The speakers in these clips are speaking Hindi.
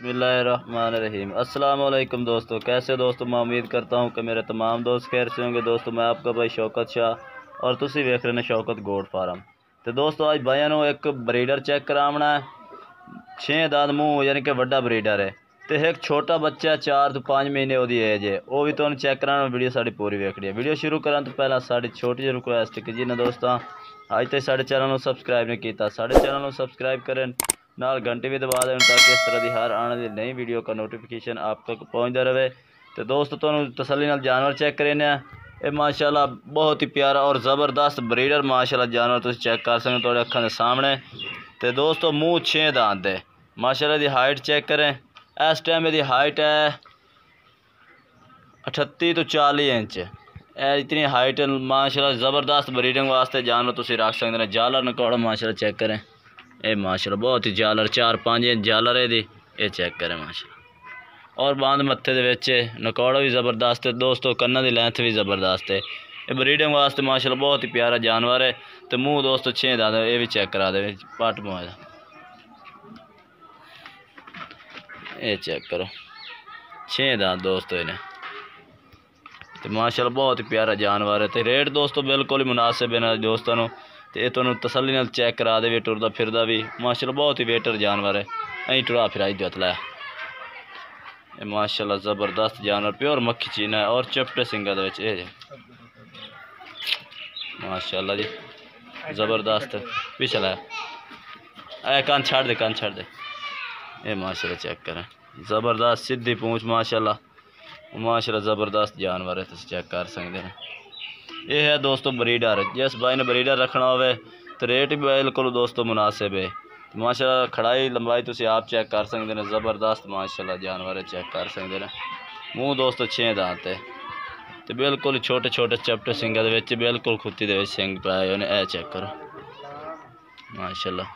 बिस्मिल्लाहिर्रहमानिर्रहीम। अस्सलाम वालेकुम दोस्तों, कैसे दोस्तों? मैं उम्मीद करता हूँ कि मेरे तमाम दोस्त खैर से होंगे। दोस्तों मैं आपका भाई शौकत शाह और तुसी वेख रहे हैं शौकत गोट फार्म। तो दोस्तों आज भाइयों नूं एक ब्रीडर चेक करावना है। 6 दांत मूँह यानी कि वड्डा ब्रीडर है। तो एक छोटा बच्चा 4 तो 5 महीने ओदी एज है, वो भी तुहानूं चेक कराना। वीडियो साड़ी पूरी वेखनी है। वीडियो शुरू करा तो पहला साड़ी छोटी जी रिक्वेस्ट कि जिन्हें दोस्तों अज तक साढ़े चैनल सब्सक्राइब नहीं किया, साढ़े चैनल सब्सक्राइब करें, नाल घंटे भी दबा दें ताकि इस तरह की हर आने वाली नई वीडियो का नोटिफिकेशन आप तक पहुँचता रहे। तो दोस्तों तुहानूं तसल्ली नाल जानवर चेक करें। ये माशाल्लाह बहुत ही प्यारा और ज़बरदस्त ब्रीडर माशाल्लाह जानवर तुम चेक कर सकते थोड़े अखां दे सामने। तो दोस्तों मूँह 6 दांत है माशाल्लाह। दी हाइट चेक करें, इस टाइम यदि हाइट है 38 तो 40 इंच। इतनी हाइट माशाल्लाह ज़बरदस्त ब्रीडिंग वास्ते जानवर तुम रख सकते हैं। जालर नकौड़ा माशाल्लाह चेक करें, ये माशाल्लाह बहुत ही जालर 4-5 इंच जालर है दी, ये चेक करें माशाल्लाह। और बांध मत्थे दे विच नकौड़ा भी ज़बरदस्त है दोस्तों, कन्ना दी लेंथ भी ज़बरदस्त है। ये ब्रीडिंग वास्ते माशाल्लाह बहुत ही प्यारा जानवर है। तो मूँह दोस्तों 6 दांत है, ये भी चेक करा दे पट मुँह दा, ये चेक करो 6 दांत दोस्तों इन्हें। तो माशाल्लाह बहुत ही प्यारा जानवर है। तो रेट दोस्तों बिल्कुल ही मुनासिब है ना दोस्तों नूं। तो ये तुहानूं तसल्ली नाल चेक करा दे, टुरदा फिरदा भी माशाल्लाह बहुत ही वेटर जानवर है। अं टुरा फिराई दिया तलाया, ये माशाल्लाह ज़बरदस्त जानवर प्योर मक्खी चीना है और चपटे सिंगा दे विच ये माशाल्लाह जी ज़बरदस्त पिछला है। कान छाड़ दे, कान छाड़ दे, ये माशाल्लाह चेक करें ज़बरदस्त सीधी पूंछ माशाल्लाह माशाल्लाह ज़बरदस्त जानवर है। तुम चेक कर सकते हैं। ये है दोस्तों ब्रीडर। जिस भाई ने ब्रीडर रखना हो तो रेट भी बिल्कुल दोस्तों मुनासिब है। माशाल्लाह खड़ाई लंबाई तुम आप चेक कर सकते हैं, ज़बरदस्त माशाल्लाह जानवर है, चेक कर सकते हैं। मूँह दोस्तों 6 दांत है। तो बिल्कुल छोटे छोटे चपटे सिंगा दे विच बिल्कुल खुत्ती दे विच सिंग पाए हुए हैं, चेक करो माशाल्लाह।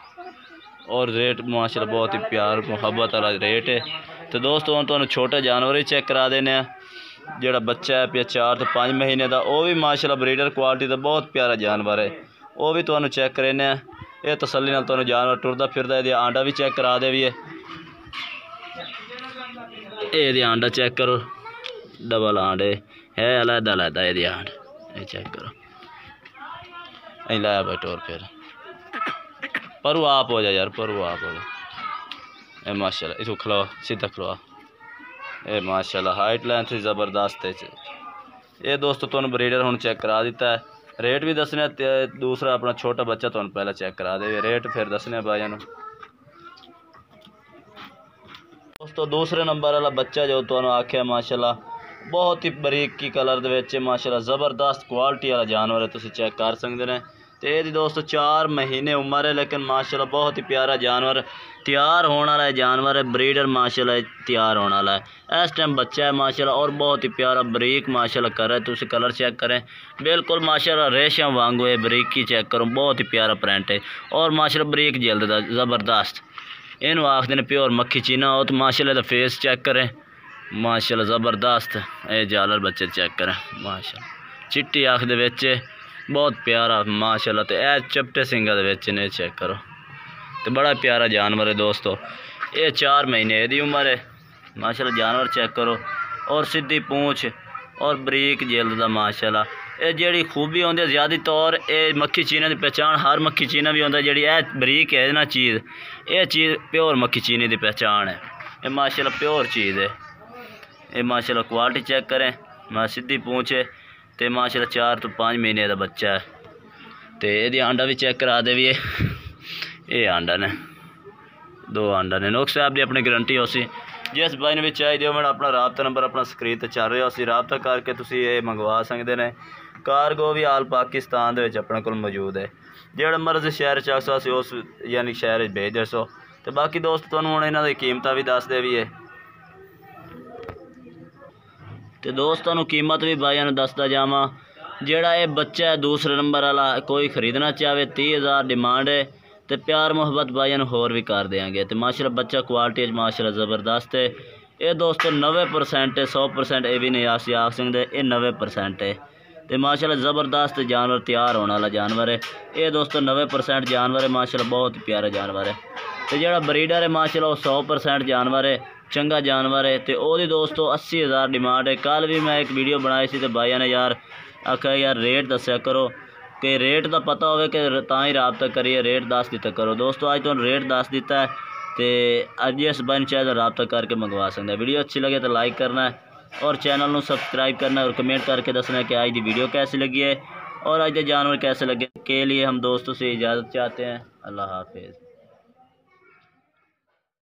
और रेट माशाल्लाह बहुत ही प्यार मुहब्बत वाला रेट है। तो दोस्तों हम तुहानूं छोटा जानवर ही चेक करा देने। जोड़ा बच्चा है पिया 4 तो 5 महीने का, वह भी माशाल्लाह ब्रीडर क्वालिटी का बहुत प्यारा जानवर है, वह भी तुहानूं चेक करेने। ये तसल्ली नाल तुहानूं जानवर टुरदा फिरदा। ये आंडा भी चेक करा दे भी है, ये आंडा चेक करो डबल आंडे है अलहदा अलहदा ये आंड, ये चेक करो अं लाया बैठो और फिर पर वो आप हो जाए यार, पर वो आप हो जाए। ये माशाल्लाह इथों खलो सीधा खलो, ये माशाल्लाह हाइट लेंथ ज़बरदस्त है। ये दोस्तों तुहानूं ब्रीडर हुण चेक करा दिता है। रेट भी दसने, दूसरा अपना छोटा बच्चा तुहानूं पहला चेक करा दे, रेट फिर दसने भाइयों नूं। दोस्तों दूसरे नंबर वाला बच्चा जो तुहानूं आख्या माशाल्लाह बहुत ही बरीक की कलर दे विच माशाल्लाह ज़बरदस्त क्वालिटी वाला जानवर है, तुसीं चेक कर सकते हैं। तो ये दोस्तों 4 महीने उम्र है, लेकिन माशाल्लाह बहुत ही प्यारा जानवर तैयार होने वाला है जानवर है। ब्रीडर माशाल्लाह तैयार होने वाला है। इस टाइम बच्चा है माशाल्लाह और बहुत ही प्यारा बरीक माशाल्लाह कर रहा है। तुम कलर चेक करें बिल्कुल माशाल्लाह रेशम वांगू है, बरीकी चेक करो बहुत ही प्यारा प्रिंट है और माशाल्लाह बरीक जल्द दा ज़बरदस्त। इनू आखते हैं प्योर मक्खी चीना हो। तो माशाल्लाह फेस चेक करें माशाल्लाह ज़बरदस्त। ये जालर बच्चे चेक करें माशाल्लाह चिट्टी आँख दे विच बहुत प्यारा माशाल्लाह। तो यह चपटे सिंगा दे विच ने चेक करो, तो बड़ा प्यारा जानवर है दोस्तों। ये 4 महीने यदि उम्र है माशाल्लाह, जानवर चेक करो और सीधी पूंछ और बरीक जल्द दा माशाल्लाह। ये जेड़ी खूबी होंदी ज़्यादा तौर ये मक्खी चीना की पहचान हर मक्खी चीना भी होंदा, जी बरीक है ना चीज़, ये चीज़ प्योर मक्खी चीनी की पहचान है। ये माशाल्लाह प्योर चीज़ है। ये माशाल्लाह क्वालिटी चेक करें, मैं सीधी पूंछ है तो माशाल्लाह 4 तो 5 महीने का बच्चा है। तो ये आंडा भी चेक करा दे भी है, ये आंडा ने 2 आंडा ने नुक्स साहब की अपनी गारंटी हो सी। जिस भाई ने भी चाहिए मैंने अपना रबता नंबर अपना स्क्रीन पर चल रहा हो, रबता करके तुम ये मंगवा सकते हैं। कारगो भी आल पाकिस्तान के अपने को मौजूद है, जो मर्जी शहर च आखो उस यानी शहर भेज दसो। तो बाकी दोस्त तुहानूं हुण इन्हां दी कीमत भी दस दे भी है। तो दोस्तों कीमत भी भाइयों ने दसदा जावा। जेड़ा ये बच्चा है दूसरे नंबर वाला कोई खरीदना चाहे 30,000 डिमांड है, तो प्यार मुहब्बत भाइयों ने होर भी कर देंगे। तो माशाल्लाह बच्चा क्वालिटी माशाल्लाह ज़बरदस्त है। ये दोस्तों 90% है, 100% ये भी नहीं आख सकते, ये 90% है। तो माशाल्लाह ज़बरदस्त जानवर तैयार होने वाला जानवर है। ये दोस्तों 90% जानवर है माशाल्लाह, बहुत प्यारा जानवर है। तो जो ब्रीडर है माशाल्लाह वो 100% जानवर है, चंगा जानवर है। तो वो दोस्तों 80,000 डिमांड है। कल भी मैं एक वीडियो बनाई सी तो भाइयों ने यार आखा यार रेट दस्या करो कि रेट का पता हो कि ही रबता करिए, रेट दस दिता करो। दोस्तों अज तो रेट दस दिता है तो अज इस बन चाहे तो रबता करके मंगवा सकते हैं। वीडियो अच्छी लगे तो लाइक करना है और चैनल को सब्सक्राइब करना है और कमेंट करके दसना है कि आज की वीडियो कैसी लगी है और आज के जानवर कैसे लगे। के लिए हम दोस्तों से इजाज़त चाहते हैं। अल्लाह हाफिज़।